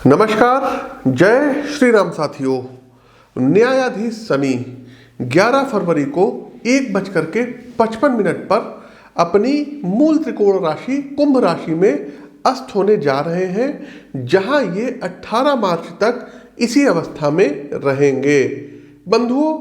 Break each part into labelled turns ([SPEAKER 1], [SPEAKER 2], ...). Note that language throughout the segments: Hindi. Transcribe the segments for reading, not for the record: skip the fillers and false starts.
[SPEAKER 1] नमस्कार, जय श्री राम साथियों। न्यायाधीश शनि 11 फरवरी को 1:55 पर अपनी मूल त्रिकोण राशि कुंभ राशि में अस्त होने जा रहे हैं, जहां ये 18 मार्च तक इसी अवस्था में रहेंगे। बंधुओं,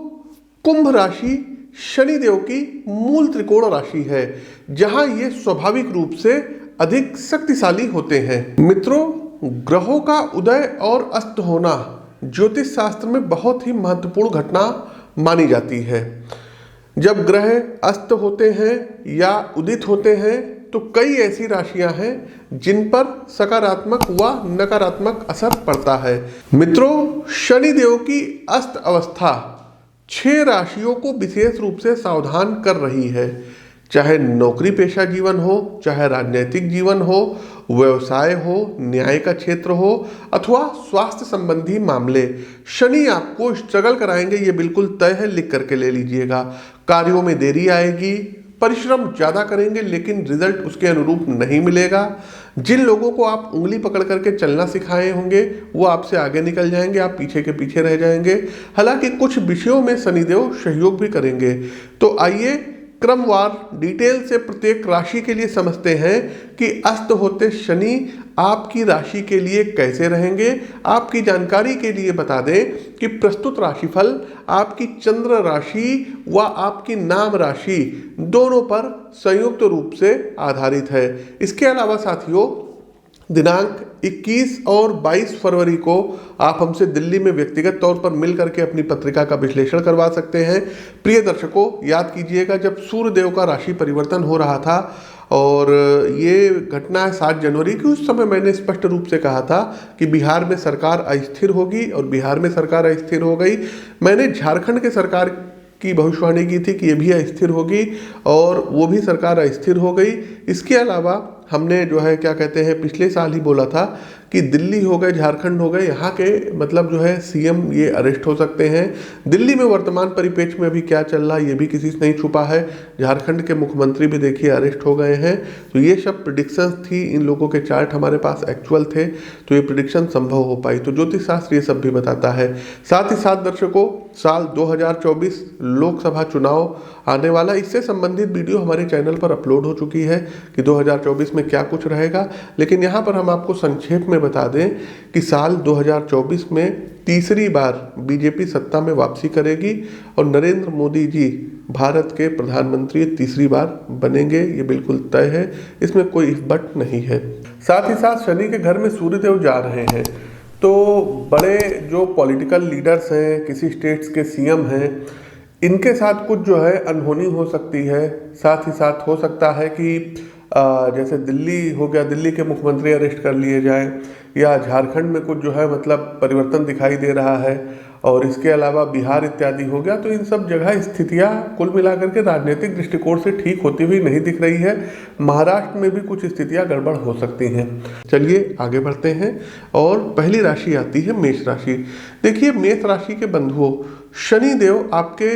[SPEAKER 1] कुंभ राशि शनिदेव की मूल त्रिकोण राशि है, जहां ये स्वाभाविक रूप से अधिक शक्तिशाली होते हैं। मित्रों, ग्रहों का उदय और अस्त होना ज्योतिष शास्त्र में बहुत ही महत्वपूर्ण घटना मानी जाती है। जब ग्रह अस्त होते हैं या उदित होते हैं तो कई ऐसी राशियां हैं जिन पर सकारात्मक व नकारात्मक असर पड़ता है। मित्रों, शनिदेव की अस्त अवस्था 6 राशियों को विशेष रूप से सावधान कर रही है। चाहे नौकरी पेशा जीवन हो, चाहे राजनीतिक जीवन हो, व्यवसाय हो, न्याय का क्षेत्र हो अथवा स्वास्थ्य संबंधी मामले, शनि आपको स्ट्रगल कराएंगे, ये बिल्कुल तय है। लिख करके ले लीजिएगा। कार्यों में देरी आएगी, परिश्रम ज़्यादा करेंगे लेकिन रिजल्ट उसके अनुरूप नहीं मिलेगा। जिन लोगों को आप उंगली पकड़ करके चलना सिखाए होंगे वो आपसे आगे निकल जाएंगे, आप पीछे के पीछे रह जाएंगे। हालांकि कुछ विषयों में शनिदेव सहयोग भी करेंगे। तो आइए क्रमवार डिटेल से प्रत्येक राशि के लिए समझते हैं कि अस्त होते शनि आपकी राशि के लिए कैसे रहेंगे। आपकी जानकारी के लिए बता दें कि प्रस्तुत राशिफल आपकी चंद्र राशि व आपकी नाम राशि दोनों पर संयुक्त रूप से आधारित है। इसके अलावा साथियों, दिनांक 21 और 22 फरवरी को आप हमसे दिल्ली में व्यक्तिगत तौर पर मिल करके अपनी पत्रिका का विश्लेषण करवा सकते हैं। प्रिय दर्शकों, याद कीजिएगा, जब सूर्यदेव का राशि परिवर्तन हो रहा था और ये घटना है 7 जनवरी की, उस समय मैंने स्पष्ट रूप से कहा था कि बिहार में सरकार अस्थिर होगी और बिहार में सरकार अस्थिर हो गई। मैंने झारखंड के सरकार की भविष्यवाणी की थी कि ये भी अस्थिर होगी और वो भी सरकार अस्थिर हो गई। इसके अलावा हमने जो है क्या कहते हैं, पिछले साल ही बोला था कि दिल्ली हो गए, झारखंड हो गए, यहाँ के मतलब जो है सीएम ये अरेस्ट हो सकते हैं। दिल्ली में वर्तमान परिप्रेक्ष्य में अभी क्या चल रहा है ये भी किसी से नहीं छुपा है। झारखंड के मुख्यमंत्री भी देखिए अरेस्ट हो गए हैं। तो ये सब प्रिडिक्शंस थी, इन लोगों के चार्ट हमारे पास एक्चुअल थे, तो ये प्रिडिक्शन संभव हो पाई। तो ज्योतिष शास्त्र ये सब भी बताता है। साथ ही साथ दर्शकों, साल 2024 लोकसभा चुनाव आने वाला, इससे संबंधित वीडियो हमारे चैनल पर अपलोड हो चुकी है कि 2024 में क्या कुछ रहेगा। लेकिन यहाँ पर हम आपको संक्षेप में बता दें कि साल 2024 में तीसरी बार बीजेपी सत्ता में वापसी करेगी और नरेंद्र मोदी जी भारत के प्रधानमंत्री तीसरी बार बनेंगे। ये बिल्कुल तय है, इसमें कोई इफ बट नहीं है। साथ ही साथ शनि के घर में सूर्यदेव जा रहे हैं, तो बड़े जो पॉलिटिकल लीडर्स हैं, किसी स्टेट्स के सीएम हैं, इनके साथ कुछ जो है अनहोनी हो सकती है। साथ ही साथ हो सकता है कि जैसे दिल्ली हो गया, दिल्ली के मुख्यमंत्री अरेस्ट कर लिए जाएं, या झारखंड में कुछ जो है मतलब परिवर्तन दिखाई दे रहा है, और इसके अलावा बिहार इत्यादि हो गया। तो इन सब जगह स्थितियां कुल मिलाकर के राजनीतिक दृष्टिकोण से ठीक होती हुई नहीं दिख रही है। महाराष्ट्र में भी कुछ स्थितियां गड़बड़ हो सकती हैं। चलिए आगे बढ़ते हैं और पहली राशि आती है मेष राशि। देखिए, मेष राशि के बंधुओं, शनिदेव आपके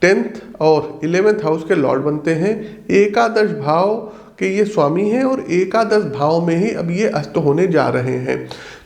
[SPEAKER 1] 10th और 11th हाउस के लॉर्ड बनते हैं। एकादश भाव के ये स्वामी हैं और एकादश भाव में ही अब ये अस्त होने जा रहे हैं।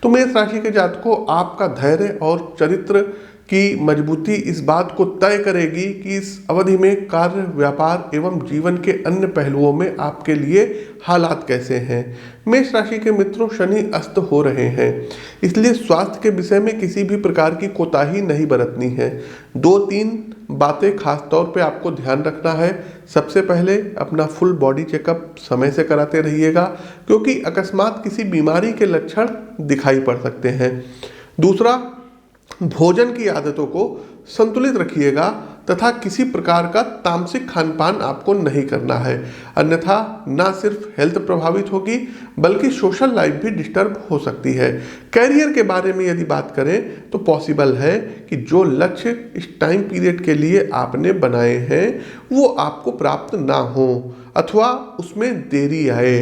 [SPEAKER 1] तो मेष राशि के जातकों, आपका धैर्य और चरित्र की मजबूती इस बात को तय करेगी कि इस अवधि में कार्य, व्यापार एवं जीवन के अन्य पहलुओं में आपके लिए हालात कैसे हैं। मेष राशि के मित्रों, शनि अस्त हो रहे हैं, इसलिए स्वास्थ्य के विषय में किसी भी प्रकार की कोताही नहीं बरतनी है। 2-3 बातें खास तौर पे आपको ध्यान रखना है। सबसे पहले अपना फुल बॉडी चेकअप समय से कराते रहिएगा, क्योंकि अकस्मात किसी बीमारी के लक्षण दिखाई पड़ सकते हैं। दूसरा, भोजन की आदतों को संतुलित रखिएगा तथा किसी प्रकार का तामसिक खान पान आपको नहीं करना है, अन्यथा न सिर्फ हेल्थ प्रभावित होगी बल्कि सोशल लाइफ भी डिस्टर्ब हो सकती है। कैरियर के बारे में यदि बात करें तो पॉसिबल है कि जो लक्ष्य इस टाइम पीरियड के लिए आपने बनाए हैं वो आपको प्राप्त ना हो अथवा उसमें देरी आए।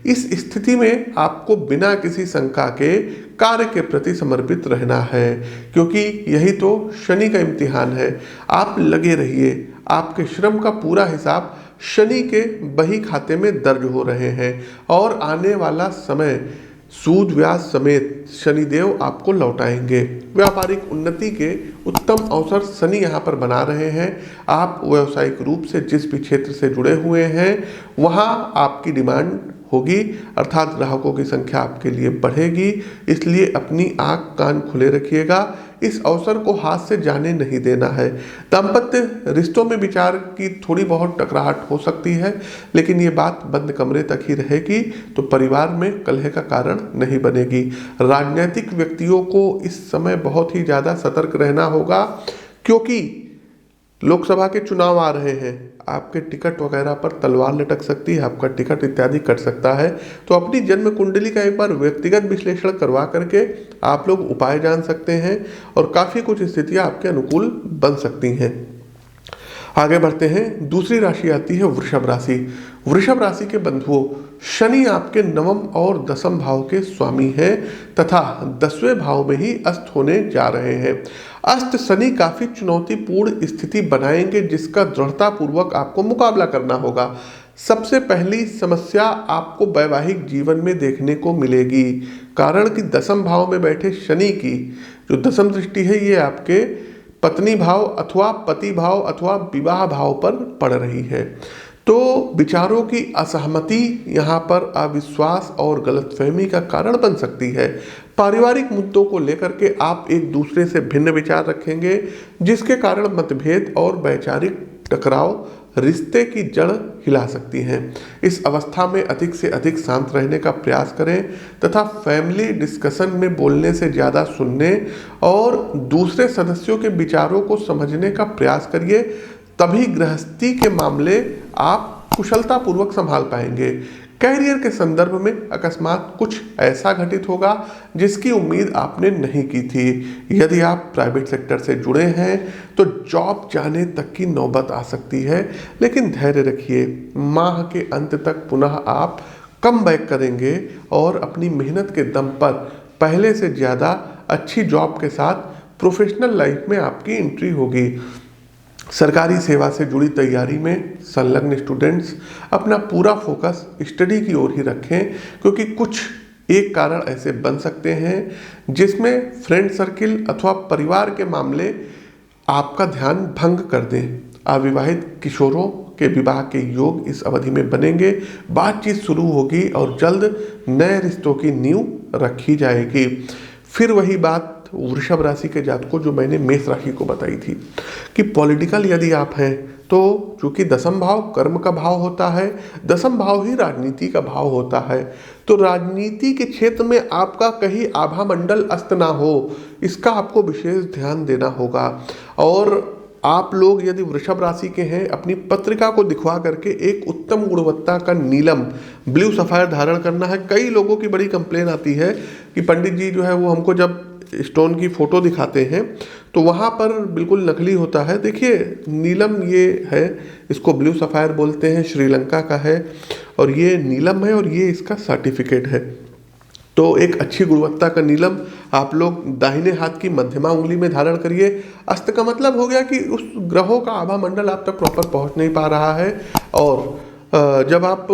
[SPEAKER 1] इस स्थिति में आपको बिना किसी शंका के कार्य के प्रति समर्पित रहना है, क्योंकि यही तो शनि का इम्तिहान है। आप लगे रहिए, आपके श्रम का पूरा हिसाब शनि के बही खाते में दर्ज हो रहे हैं और आने वाला समय सूद व्याज समेत शनिदेव आपको लौटाएंगे। व्यापारिक उन्नति के उत्तम अवसर शनि यहाँ पर बना रहे हैं। आप व्यावसायिक रूप से जिस भी क्षेत्र से जुड़े हुए हैं वहाँ आपकी डिमांड होगी, अर्थात ग्राहकों की संख्या आपके लिए बढ़ेगी। इसलिए अपनी आंख कान खुले रखिएगा, इस अवसर को हाथ से जाने नहीं देना है। दाम्पत्य रिश्तों में विचार की थोड़ी बहुत टकराहट हो सकती है, लेकिन ये बात बंद कमरे तक ही रहेगी, तो परिवार में कलह का कारण नहीं बनेगी। राजनीतिक व्यक्तियों को इस समय बहुत ही ज़्यादा सतर्क रहना होगा, क्योंकि लोकसभा के चुनाव आ रहे हैं। आपके टिकट वगैरह पर तलवार लटक सकती है, आपका टिकट इत्यादि कट सकता है। तो अपनी जन्म कुंडली का एक बार व्यक्तिगत विश्लेषण करवा करके आप लोग उपाय जान सकते हैं और काफ़ी कुछ स्थितियां आपके अनुकूल बन सकती हैं। आगे बढ़ते हैं। दूसरी राशि आती है वृषभ राशि। वृषभ राशि के बंधुओं, शनि आपके नवम और दसम भाव के स्वामी हैं तथा 10वें भाव में ही अस्त होने जा रहे हैं। अस्त शनि काफी चुनौतीपूर्ण स्थिति बनाएंगे, जिसका दृढ़ता पूर्वक आपको मुकाबला करना होगा। सबसे पहली समस्या आपको वैवाहिक जीवन में देखने को मिलेगी, कारण कि दसम भाव में बैठे शनि की जो दसम दृष्टि है ये आपके पत्नी भाव अथवा पति भाव अथवा विवाह भाव पर पड़ रही है। तो विचारों की असहमति यहाँ पर अविश्वास और गलतफहमी का कारण बन सकती है। पारिवारिक मुद्दों को लेकर के आप एक दूसरे से भिन्न विचार रखेंगे, जिसके कारण मतभेद और वैचारिक टकराव रिश्ते की जड़ हिला सकती हैं। इस अवस्था में अधिक से अधिक शांत रहने का प्रयास करें तथा फैमिली डिस्कशन में बोलने से ज़्यादा सुनने और दूसरे सदस्यों के विचारों को समझने का प्रयास करिए, तभी गृहस्थी के मामले आप कुशलतापूर्वक संभाल पाएंगे। कैरियर के संदर्भ में अकस्मात कुछ ऐसा घटित होगा जिसकी उम्मीद आपने नहीं की थी। यदि आप प्राइवेट सेक्टर से जुड़े हैं तो जॉब जाने तक की नौबत आ सकती है, लेकिन धैर्य रखिए। माह के अंत तक पुनः आप कम बैक करेंगे और अपनी मेहनत के दम पर पहले से ज़्यादा अच्छी जॉब के साथ प्रोफेशनल लाइफ में आपकी एंट्री होगी। सरकारी सेवा से जुड़ी तैयारी में संलग्न स्टूडेंट्स अपना पूरा फोकस स्टडी की ओर ही रखें, क्योंकि कुछ एक कारण ऐसे बन सकते हैं जिसमें फ्रेंड सर्किल अथवा परिवार के मामले आपका ध्यान भंग कर दें। अविवाहित किशोरों के विवाह के योग इस अवधि में बनेंगे, बातचीत शुरू होगी और जल्द नए रिश्तों की नींव रखी जाएगी। फिर वही बात वृषभ राशि के जातकों जो मैंने मेष राशि को बताई थी कि पॉलिटिकल यदि आप हैं तो चूंकि दसम भाव कर्म का भाव होता है, दसम भाव ही राजनीति का भाव होता है, तो राजनीति के क्षेत्र में आपका कहीं आभा मंडल अस्त ना हो, इसका आपको विशेष ध्यान देना होगा। और आप लोग यदि वृषभ राशि के हैं, अपनी पत्रिका को दिखवा करके एक उत्तम गुणवत्ता का नीलम ब्लू सफायर धारण करना है। कई लोगों की बड़ी कंप्लेन आती है कि पंडित जी जो है वो हमको जब स्टोन की फोटो दिखाते हैं तो वहाँ पर बिल्कुल नकली होता है। देखिए नीलम ये है, इसको ब्लू सफायर बोलते हैं, श्रीलंका का है और ये नीलम है और ये इसका सर्टिफिकेट है। तो एक अच्छी गुणवत्ता का नीलम आप लोग दाहिने हाथ की मध्यमा उंगली में धारण करिए। अस्त का मतलब हो गया कि उस ग्रहों का आभा मंडल आप तक प्रॉपर पहुंच नहीं पा रहा है। और जब आप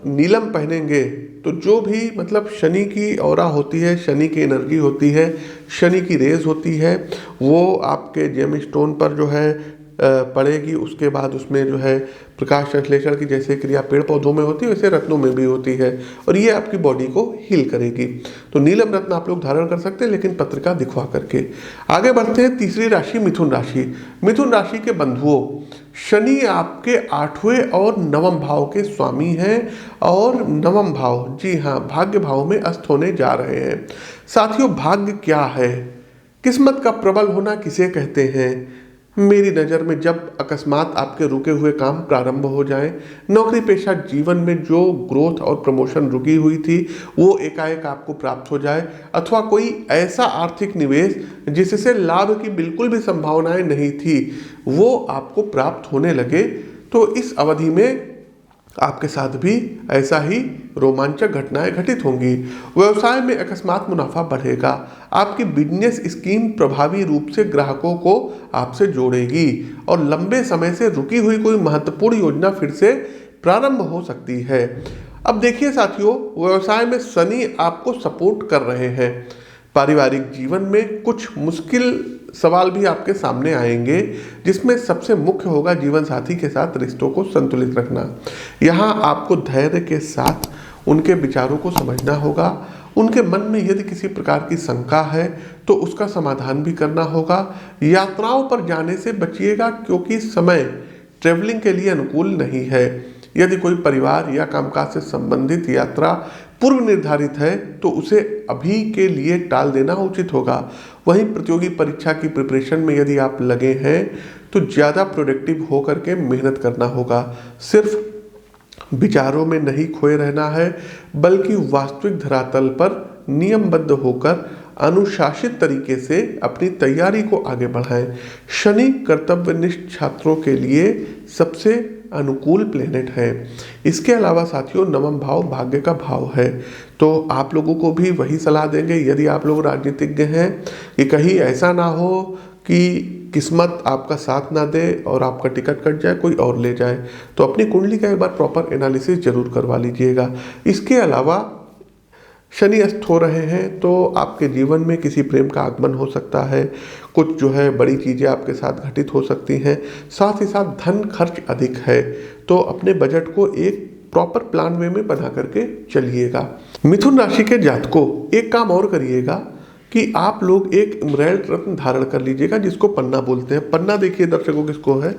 [SPEAKER 1] नीलम पहनेंगे तो जो भी मतलब शनि की ऑरा होती है, शनि की एनर्जी होती है, शनि की रेज होती है, वो आपके जेम स्टोन पर जो है पड़ेगी। उसके बाद उसमें जो है प्रकाश संश्लेषण की जैसे क्रिया पेड़ पौधों में होती है वैसे रत्नों में भी होती है और ये आपकी बॉडी को हील करेगी। तो नीलम रत्न आप लोग धारण कर सकते हैं, लेकिन पत्रिका दिखवा करके। आगे बढ़ते हैं। तीसरी राशि मिथुन राशि। मिथुन राशि के बंधुओं, शनि आपके 8वें और 9वें भाव के स्वामी हैं और 9वां भाव, जी हाँ, भाग्य भाव में अस्त होने जा रहे हैं। साथियों, भाग्य क्या है, किस्मत का प्रबल होना किसे कहते हैं? मेरी नज़र में जब अकस्मात आपके रुके हुए काम प्रारंभ हो जाएं, नौकरी पेशा जीवन में जो ग्रोथ और प्रमोशन रुकी हुई थी वो एकाएक आपको प्राप्त हो जाए, अथवा कोई ऐसा आर्थिक निवेश जिससे लाभ की बिल्कुल भी संभावनाएं नहीं थी वो आपको प्राप्त होने लगे, तो इस अवधि में आपके साथ भी ऐसा ही रोमांचक घटनाएं घटित होंगी। व्यवसाय में अकस्मात मुनाफा बढ़ेगा। आपकी बिजनेस स्कीम प्रभावी रूप से ग्राहकों को आपसे जोड़ेगी और लंबे समय से रुकी हुई कोई महत्वपूर्ण योजना फिर से प्रारंभ हो सकती है। अब देखिए साथियों, व्यवसाय में शनि आपको सपोर्ट कर रहे हैं। पारिवारिक जीवन में कुछ मुश्किल सवाल भी आपके सामने आएंगे, जिसमें सबसे मुख्य होगा जीवन साथी के साथ रिश्तों को संतुलित रखना। यहाँ आपको धैर्य के साथ उनके विचारों को समझना होगा। उनके मन में यदि किसी प्रकार की शंका है तो उसका समाधान भी करना होगा। यात्राओं पर जाने से बचिएगा, क्योंकि समय ट्रेवलिंग के लिए अनुकूल नहीं है। यदि कोई परिवार या कामकाज से संबंधित यात्रा पूर्व निर्धारित है तो उसे अभी के लिए टाल देना उचित होगा। वहीं प्रतियोगी परीक्षा की प्रिपरेशन में यदि आप लगे हैं तो ज़्यादा प्रोडक्टिव होकर के मेहनत करना होगा। सिर्फ विचारों में नहीं खोए रहना है, बल्कि वास्तविक धरातल पर नियमबद्ध होकर अनुशासित तरीके से अपनी तैयारी को आगे बढ़ाएं। शनि कर्तव्यनिष्ठ छात्रों के लिए सबसे अनुकूल प्लेनेट है। इसके अलावा साथियों, नवम भाव भाग्य का भाव है, तो आप लोगों को भी वही सलाह देंगे यदि आप लोग राजनीतिज्ञ हैं कि कहीं ऐसा ना हो कि किस्मत आपका साथ ना दे और आपका टिकट कट जाए, कोई और ले जाए। तो अपनी कुंडली का एक बार प्रॉपर एनालिसिस जरूर करवा लीजिएगा। इसके अलावा शनि अस्त हो रहे हैं तो आपके जीवन में किसी प्रेम का आगमन हो सकता है। कुछ जो है बड़ी चीज़ें आपके साथ घटित हो सकती हैं। साथ ही साथ धन खर्च अधिक है, तो अपने बजट को एक प्रॉपर प्लान वे में बना करके चलिएगा। मिथुन राशि के जातकों, एक काम और करिएगा कि आप लोग एक इमराल्ड रत्न धारण कर लीजिएगा, जिसको पन्ना बोलते हैं। पन्ना देखिए दर्शकों किसको है,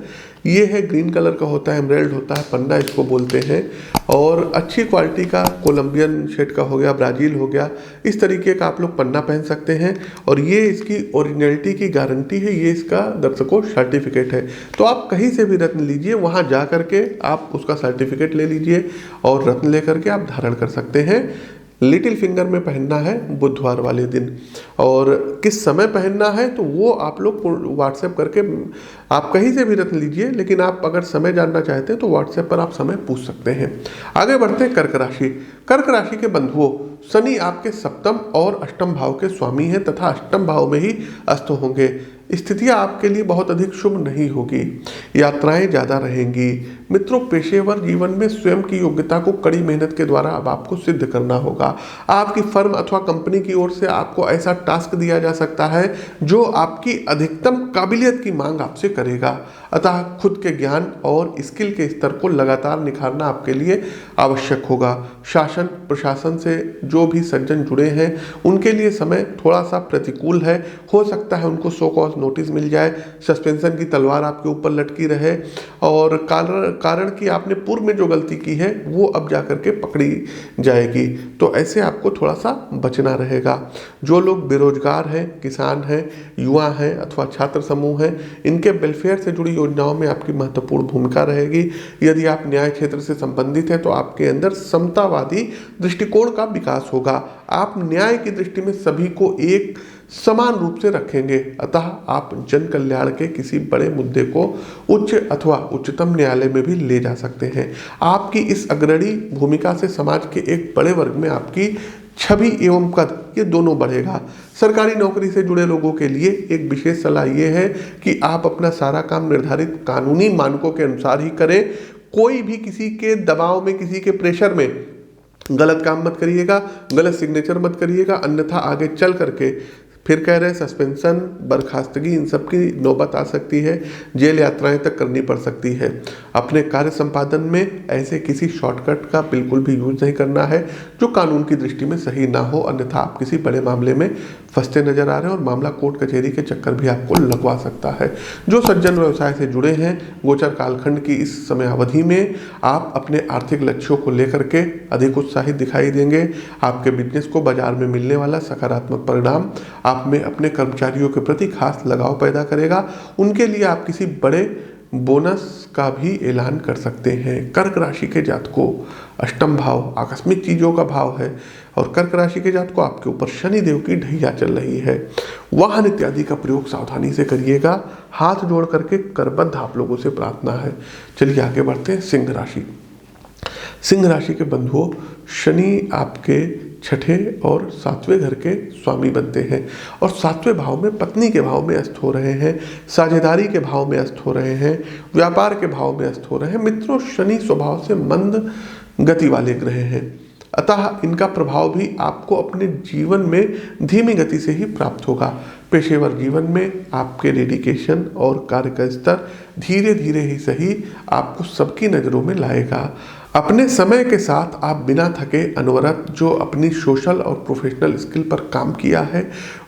[SPEAKER 1] ये है ग्रीन कलर का होता है, इमराल्ड होता है, पन्ना इसको बोलते हैं। और अच्छी क्वालिटी का कोलंबियन शेड का हो गया, ब्राज़ील हो गया, इस तरीके का आप लोग पन्ना पहन सकते हैं। और ये इसकी ओरिजिनलिटी की गारंटी है, ये इसका दर्शकों सर्टिफिकेट है। तो आप कहीं से भी रत्न लीजिए, वहाँ जा करके आप उसका सर्टिफिकेट ले लीजिए और रत्न ले करके आप धारण कर सकते हैं। लिटिल फिंगर में पहनना है बुधवार वाले दिन, और किस समय पहनना है तो वो आप लोग व्हाट्सएप करके आप कहीं से भी रत्न लीजिए, लेकिन आप अगर समय जानना चाहते हैं तो व्हाट्सएप पर आप समय पूछ सकते हैं। आगे बढ़ते हैं कर्क राशि। कर्क राशि के बंधुओं, शनि आपके सप्तम और अष्टम भाव के स्वामी हैं तथा अष्टम भाव में ही अस्त होंगे। स्थितियां आपके लिए बहुत अधिक शुभ नहीं होगी, यात्राएं ज़्यादा रहेंगी। मित्रों, पेशेवर जीवन में स्वयं की योग्यता को कड़ी मेहनत के द्वारा अब आपको सिद्ध करना होगा। आपकी फर्म अथवा कंपनी की ओर से आपको ऐसा टास्क दिया जा सकता है जो आपकी अधिकतम काबिलियत की मांग आपसे करेगा। अतः खुद के ज्ञान और स्किल के स्तर को लगातार निखारना आपके लिए आवश्यक होगा। शासन प्रशासन से जो भी सज्जन जुड़े हैं उनके लिए समय थोड़ा सा प्रतिकूल है। हो सकता है उनको सो कॉज नोटिस मिल जाए, सस्पेंशन की तलवार आपके ऊपर लटकी रहे, और कारण कि आपने पूर्व में जो गलती की है वो अब जा करके पकड़ी जाएगी। तो ऐसे आपको थोड़ा सा बचना रहेगा। जो लोग बेरोजगार हैं, किसान हैं, युवा हैं अथवा छात्र समूह हैं, इनके वेलफेयर से जुड़ी योजनाओं में आपकी महत्वपूर्ण भूमिका रहेगी। यदि आप न्याय क्षेत्र से संबंधित हैं तो आपके अंदर समतावादी दृष्टिकोण का विकास होगा। आप न्याय की दृष्टि में सभी को एक समान रूप से रखेंगे। अतः आप जन कल्याण के किसी बड़े मुद्दे को उच्च अथवा उच्चतम न्यायालय में भी ले जा सकते हैं। आपकी इस अग्रणी भूमिका से समाज के एक बड़े वर्ग में आपकी छवि एवं कद ये दोनों बढ़ेगा। सरकारी नौकरी से जुड़े लोगों के लिए एक विशेष सलाह ये है कि आप अपना सारा काम निर्धारित कानूनी मानकों के अनुसार ही करें। कोई भी किसी के दबाव में, किसी के प्रेशर में गलत काम मत करिएगा, गलत सिग्नेचर मत करिएगा, अन्यथा आगे चल करके फिर कह रहे हैं सस्पेंशन, बर्खास्तगी, इन सब की नौबत आ सकती है, जेल यात्राएं तक करनी पड़ सकती है। अपने कार्य संपादन में ऐसे किसी शॉर्टकट का बिल्कुल भी यूज नहीं करना है जो कानून की दृष्टि में सही ना हो, अन्यथा आप किसी बड़े मामले में फंसते नजर आ रहे हैं और मामला कोर्ट कचहरी के चक्कर भी आपको लगवा सकता है। जो सज्जन व्यवसाय से जुड़े हैं, गोचर कालखंड की इस समय अवधि में आप अपने आर्थिक लक्ष्यों को लेकर के अधिक उत्साहित दिखाई देंगे। आपके बिजनेस को बाजार में मिलने वाला सकारात्मक परिणाम आप में अपने कर्मचारियों के प्रति खास लगाव पैदा करेगा। उनके लिए आप किसी बड़े बोनस का भी ऐलान कर सकते हैं। कर्क राशि के जातकों, अष्टम भाव आकस्मिक चीजों का भाव है और कर्क राशि के जातकों आपके ऊपर शनि देव की ढैया चल रही है। वाहन इत्यादि का प्रयोग सावधानी से करिएगा। हाथ जोड़ करके करबद्ध आप लोगों से प्रार्थना है। चलिए आगे बढ़ते हैं। सिंह राशि। सिंह राशि के बंधुओं, शनि आपके छठे और सातवें घर के स्वामी बनते हैं और सातवें भाव में पत्नी के भाव में अस्त हो रहे हैं, साझेदारी के भाव में अस्त हो रहे हैं, व्यापार के भाव में अस्त हो रहे हैं। मित्रों, शनि स्वभाव से मंद गति वाले ग्रह हैं, अतः इनका प्रभाव भी आपको अपने जीवन में धीमी गति से ही प्राप्त होगा। पेशेवर जीवन में आपके डेडिकेशन और कार्य का स्तर धीरे धीरे ही सही आपको सबकी नज़रों में लाएगा। अपने समय के साथ आप बिना थके अनवरत जो अपनी सोशल और प्रोफेशनल स्किल पर काम किया है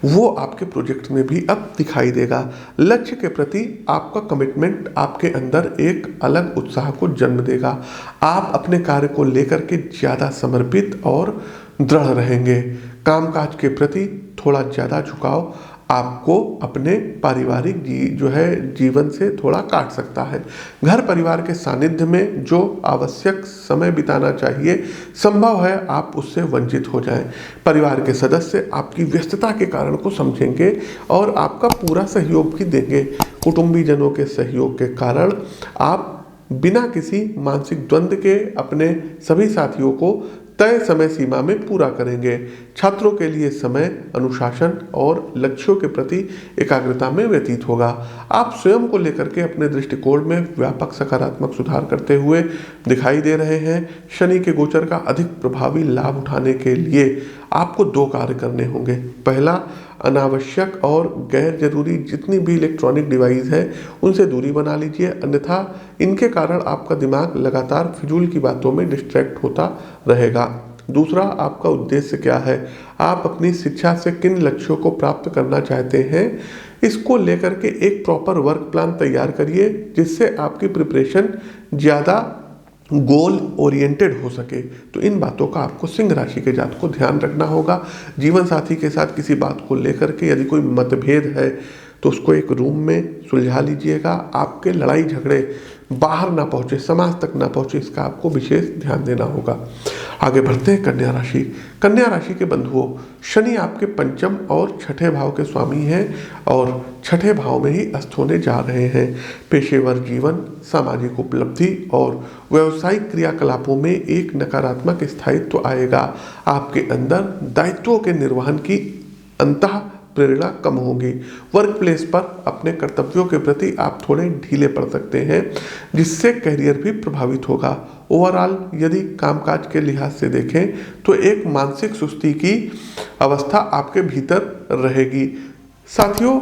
[SPEAKER 1] वो आपके प्रोजेक्ट में भी अब दिखाई देगा। लक्ष्य के प्रति आपका कमिटमेंट आपके अंदर एक अलग उत्साह को जन्म देगा। आप अपने कार्य को लेकर के ज़्यादा समर्पित और दृढ़ रहेंगे। कामकाज के प्रति थोड़ा ज़्यादा झुकाव आपको अपने पारिवारिक जीवन से थोड़ा काट सकता है। घर परिवार के सानिध्य में जो आवश्यक समय बिताना चाहिए संभव है आप उससे वंचित हो जाएं। परिवार के सदस्य आपकी व्यस्तता के कारण को समझेंगे और आपका पूरा सहयोग भी देंगे। कुटुंबीजनों के सहयोग के कारण आप बिना किसी मानसिक द्वंद्व के अपने सभी साथियों को तय समय सीमा में पूरा करेंगे। छात्रों के लिए समय अनुशासन और लक्ष्यों के प्रति एकाग्रता में व्यतीत होगा। आप स्वयं को लेकर के अपने दृष्टिकोण में व्यापक सकारात्मक सुधार करते हुए दिखाई दे रहे हैं। शनि के गोचर का अधिक प्रभावी लाभ उठाने के लिए आपको 2 कार्य करने होंगे। पहला, अनावश्यक और गैर जरूरी जितनी भी इलेक्ट्रॉनिक डिवाइस है उनसे दूरी बना लीजिए, अन्यथा इनके कारण आपका दिमाग लगातार फिजूल की बातों में डिस्ट्रैक्ट होता रहेगा। दूसरा, आपका उद्देश्य क्या है, आप अपनी शिक्षा से किन लक्ष्यों को प्राप्त करना चाहते हैं, इसको लेकर के एक प्रॉपर वर्क प्लान तैयार करिए जिससे आपकी प्रिपरेशन ज़्यादा गोल ओरिएंटेड हो सके। तो इन बातों का आपको सिंह राशि के जातक को ध्यान रखना होगा। जीवन साथी के साथ किसी बात को लेकर के यदि कोई मतभेद है तो उसको एक रूम में सुलझा लीजिएगा। आपके लड़ाई झगड़े बाहर ना पहुँचे, समाज तक ना पहुँचे, इसका आपको विशेष ध्यान देना होगा। आगे बढ़ते हैं कन्या राशि। कन्या राशि के बंधुओं, शनि आपके पंचम और छठे भाव के स्वामी हैं और छठे भाव में ही अस्त होने जा रहे हैं। पेशेवर जीवन, सामाजिक उपलब्धि और व्यावसायिक क्रियाकलापों में एक नकारात्मक स्थायित्व आएगा। आपके अंदर दायित्वों के निर्वहन की अंतः प्रेरणा कम होगी। वर्क प्लेस पर अपने कर्तव्यों के प्रति आप थोड़े ढीले पड़ सकते हैं जिससे करियर भी प्रभावित होगा। ओवरऑल यदि कामकाज के लिहाज से देखें तो एक मानसिक सुस्ती की अवस्था आपके भीतर रहेगी। साथियों,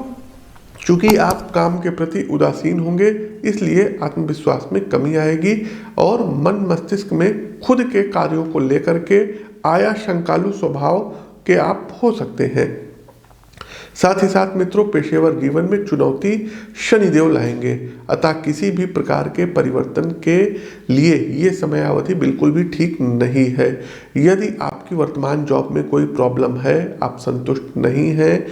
[SPEAKER 1] चूंकि आप काम के प्रति उदासीन होंगे इसलिए आत्मविश्वास में कमी आएगी और मन मस्तिष्क में खुद के कार्यों को लेकर के आया शंकालु स्वभाव के आप हो सकते हैं। साथ ही साथ मित्रों, पेशेवर जीवन में चुनौती शनिदेव लाएंगे, अतः किसी भी प्रकार के परिवर्तन के लिए ये समयावधि बिल्कुल भी ठीक नहीं है। यदि आपकी वर्तमान जॉब में कोई प्रॉब्लम है, आप संतुष्ट नहीं हैं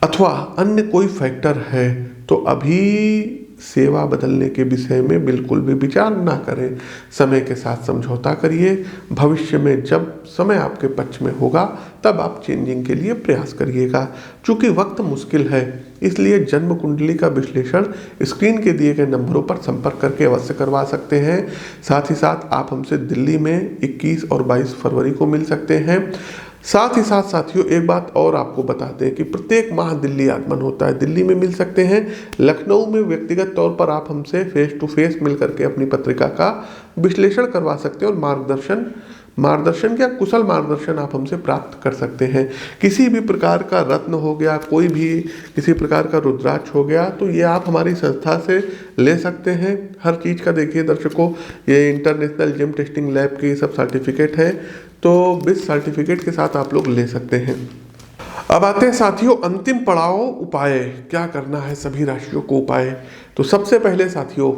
[SPEAKER 1] अथवा अन्य कोई फैक्टर है तो अभी सेवा बदलने के विषय में बिल्कुल भी विचार ना करें। समय के साथ समझौता करिए। भविष्य में जब समय आपके पक्ष में होगा तब आप चेंजिंग के लिए प्रयास करिएगा। चूंकि वक्त मुश्किल है इसलिए जन्म कुंडली का विश्लेषण स्क्रीन के दिए गए नंबरों पर संपर्क करके अवश्य करवा सकते हैं। साथ ही साथ आप हमसे दिल्ली में 21 और 22 फरवरी को मिल सकते हैं। साथ ही साथ साथियों, एक बात और आपको बताते हैं कि प्रत्येक माह दिल्ली आगमन होता है, दिल्ली में मिल सकते हैं। लखनऊ में व्यक्तिगत तौर पर आप हमसे फेस टू फेस मिल करके अपनी पत्रिका का विश्लेषण करवा सकते हैं और मार्गदर्शन क्या कुशल मार्गदर्शन आप हमसे प्राप्त कर सकते हैं। किसी भी प्रकार का रत्न हो गया, कोई भी किसी प्रकार का रुद्राक्ष हो गया तो ये आप हमारी संस्था से ले सकते हैं। हर चीज़ का देखिए दर्शकों, ये इंटरनेशनल जेम टेस्टिंग लैब के सब सर्टिफिकेट है तो इस सर्टिफिकेट के साथ आप लोग ले सकते हैं। अब आते हैं साथियों अंतिम पड़ाव उपाय, क्या करना है सभी राशियों को उपाय। तो सबसे पहले साथियों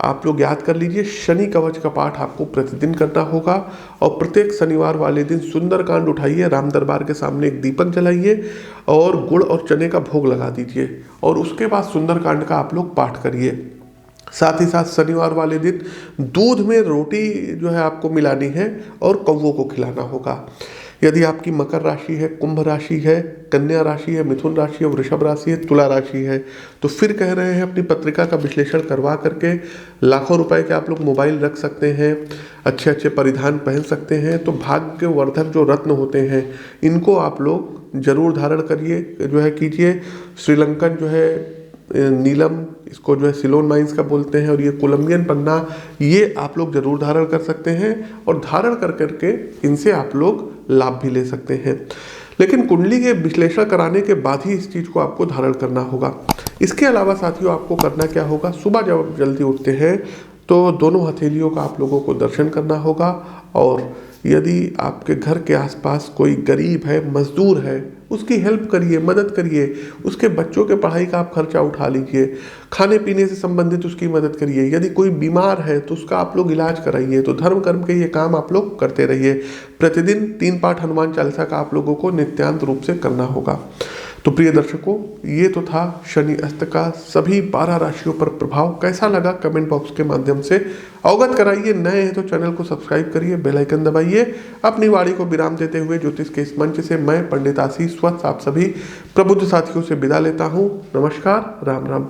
[SPEAKER 1] आप लोग याद कर लीजिए, शनि कवच का पाठ आपको प्रतिदिन करना होगा और प्रत्येक शनिवार वाले दिन सुंदरकांड उठाइए, राम दरबार के सामने एक दीपक जलाइए और गुड़ और चने का भोग लगा दीजिए और उसके बाद सुंदरकांड का आप लोग पाठ करिए। साथ ही साथ शनिवार वाले दिन दूध में रोटी जो है आपको मिलानी है और कौवों को खिलाना होगा। यदि आपकी मकर राशि है, कुंभ राशि है, कन्या राशि है, मिथुन राशि है, वृषभ राशि है, तुला राशि है तो फिर कह रहे हैं अपनी पत्रिका का विश्लेषण करवा करके लाखों रुपए के आप लोग मोबाइल रख सकते हैं, अच्छे अच्छे परिधान पहन सकते हैं। तो भाग्यवर्धक जो रत्न होते हैं इनको आप लोग जरूर धारण करिए, जो है कीजिए। श्रीलंकन जो है नीलम, इसको जो है सिलोन माइंस का बोलते हैं, और ये कोलंबियन पन्ना, ये आप लोग जरूर धारण कर सकते हैं और धारण कर करके इनसे आप लोग लाभ भी ले सकते हैं। लेकिन कुंडली के विश्लेषण कराने के बाद ही इस चीज़ को आपको धारण करना होगा। इसके अलावा साथियों आपको करना क्या होगा, सुबह जब आप जल्दी उठते हैं तो दोनों हथेलियों का आप लोगों को दर्शन करना होगा, और यदि आपके घर के आसपास कोई गरीब है, मजदूर है, उसकी हेल्प करिए, मदद करिए, उसके बच्चों के पढ़ाई का आप खर्चा उठा लीजिए, खाने पीने से संबंधित उसकी मदद करिए, यदि कोई बीमार है तो उसका आप लोग इलाज कराइए। तो धर्म कर्म के ये काम आप लोग करते रहिए। प्रतिदिन 3 पाठ हनुमान चालीसा का आप लोगों को नित्यांत रूप से करना होगा। तो प्रिय दर्शकों, ये तो था शनि अस्त का सभी 12 राशियों पर प्रभाव। कैसा लगा कमेंट बॉक्स के माध्यम से अवगत कराइए। नए हैं तो चैनल को सब्सक्राइब करिए, बेल आइकन दबाइए। अपनी वाणी को विराम देते हुए ज्योतिष के इस मंच से मैं पंडित आशीष वत्स आप सभी प्रबुद्ध साथियों से विदा लेता हूँ। नमस्कार, राम राम।